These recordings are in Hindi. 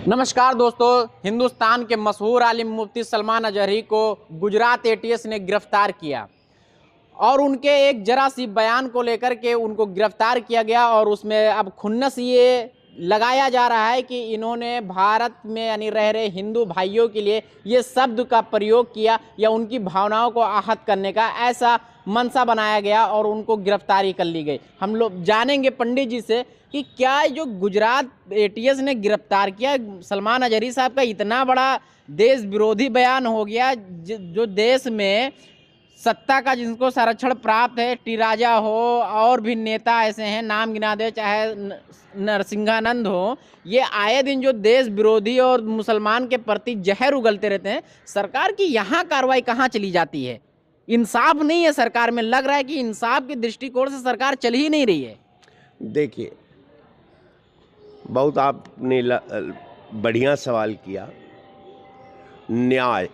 नमस्कार दोस्तों, हिंदुस्तान के मशहूर आलिम मुफ्ती सलमान अजहरी को गुजरात एटीएस ने गिरफ्तार किया और उनके एक जरा सी बयान को लेकर के उनको गिरफ्तार किया गया। और उसमें अब खुन्नस ये लगाया जा रहा है कि इन्होंने भारत में यानी रह रहे हिंदू भाइयों के लिए ये शब्द का प्रयोग किया या उनकी भावनाओं को आहत करने का ऐसा मंशा बनाया गया और उनको गिरफ्तारी कर ली गई। हम लोग जानेंगे पंडित जी से कि क्या जो गुजरात एटीएस ने गिरफ्तार किया सलमान अजहरी साहब का इतना बड़ा देश विरोधी बयान हो गया, जो देश में सत्ता का जिनको संरक्षण प्राप्त है, टी राजा हो और भी नेता ऐसे हैं, नाम गिना दे, चाहे नरसिंहानंद हो, ये आए दिन जो देश विरोधी और मुसलमान के प्रति जहर उगलते रहते हैं। सरकार की यहाँ कार्रवाई कहाँ चली जाती है? इंसाफ नहीं है सरकार में। लग रहा है कि इंसाफ के दृष्टिकोण से सरकार चल ही नहीं रही है। देखिए, बहुत आपने बढ़िया सवाल किया। न्याय,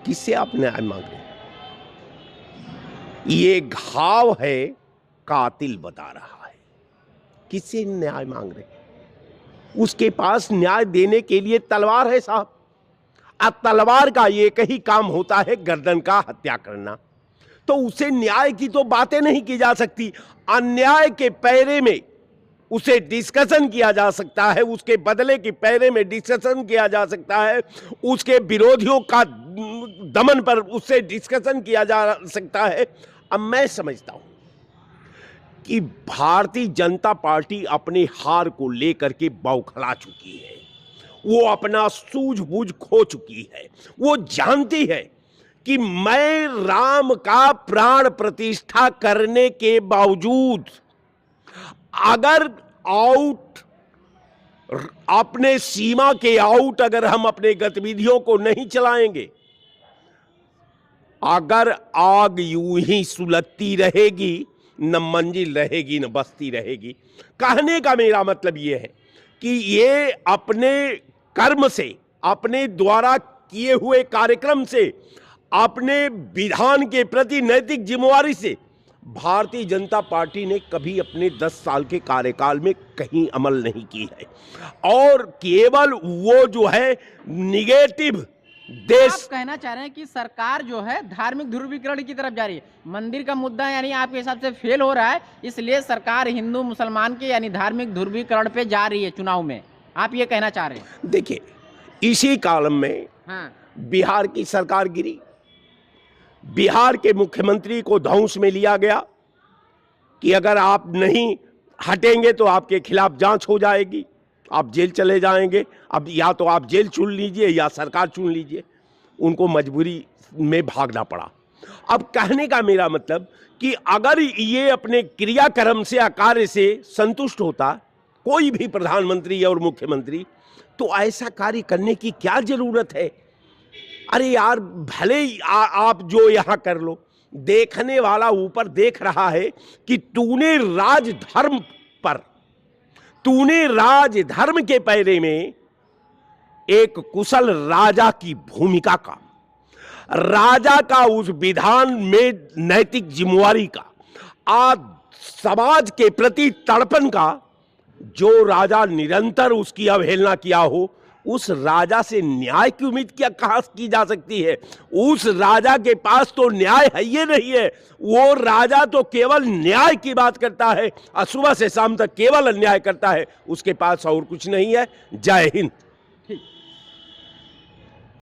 किससे आप न्याय मांगे? ये घाव है, कातिल बता रहा है। किससे न्याय मांग रहे? उसके पास न्याय देने के लिए तलवार है साहब। अब तलवार का एक ही काम होता है, गर्दन का हत्या करना। तो उसे न्याय की तो बातें नहीं की जा सकती। अन्याय के पैरे में उसे डिस्कशन किया जा सकता है, उसके बदले के पैरे में डिस्कशन किया जा सकता है, उसके विरोधियों का दमन पर उससे डिस्कशन किया जा सकता है। अब मैं समझता हूं कि भारतीय जनता पार्टी अपने हार को लेकर के बौखला चुकी है। वो अपना सूझबूझ खो चुकी है। वो जानती है कि मैं राम का प्राण प्रतिष्ठा करने के बावजूद अगर आउट अपने सीमा के आउट अगर हम अपने गतिविधियों को नहीं चलाएंगे, अगर आग यूं ही सुलगती रहेगी, न मंजिल रहेगी न बस्ती रहेगी। कहने का मेरा मतलब यह है कि ये अपने कर्म से, अपने द्वारा किए हुए कार्यक्रम से, अपने विधान के प्रति नैतिक जिम्मेवारी से भारतीय जनता पार्टी ने कभी अपने 10 साल के कार्यकाल में कहीं अमल नहीं की है। और केवल वो जो है निगेटिव देश। आप कहना चाह रहे हैं कि सरकार जो है धार्मिक ध्रुवीकरण की तरफ जा रही है। मंदिर का मुद्दा यानी आपके हिसाब से फेल हो रहा है, इसलिए सरकार हिंदू मुसलमान के यानी धार्मिक ध्रुवीकरण पे जा रही है चुनाव में, आप ये कहना चाह रहे हैं? देखिए, इसी कालम में बिहार की सरकार गिरी। बिहार के मुख्यमंत्री को धौंस में लिया गया कि अगर आप नहीं हटेंगे तो आपके खिलाफ जांच हो जाएगी, आप जेल चले जाएंगे। अब या तो आप जेल चुन लीजिए या सरकार चुन लीजिए। उनको मजबूरी में भागना पड़ा। अब कहने का मेरा मतलब कि अगर ये अपने क्रियाक्रम से, कार्य से संतुष्ट होता कोई भी प्रधानमंत्री और मुख्यमंत्री, तो ऐसा कार्य करने की क्या जरूरत है? अरे यार, भले ही आप जो यहां कर लो, देखने वाला ऊपर देख रहा है कि तूने राजधर्म पर, तूने राजधर्म के पैरे में एक कुशल राजा की भूमिका का, राजा का उस विधान में नैतिक जिम्मेवारी का, आज समाज के प्रति तड़पन का, जो राजा निरंतर उसकी अवहेलना किया हो, उस राजा से न्याय की उम्मीद क्या कहां की जा सकती है? उस राजा के पास तो न्याय है ही नहीं है। वो राजा तो केवल न्याय की बात करता है और सुबह से शाम तक केवल अन्याय करता है। उसके पास और कुछ नहीं है। जय हिंद। ठीक।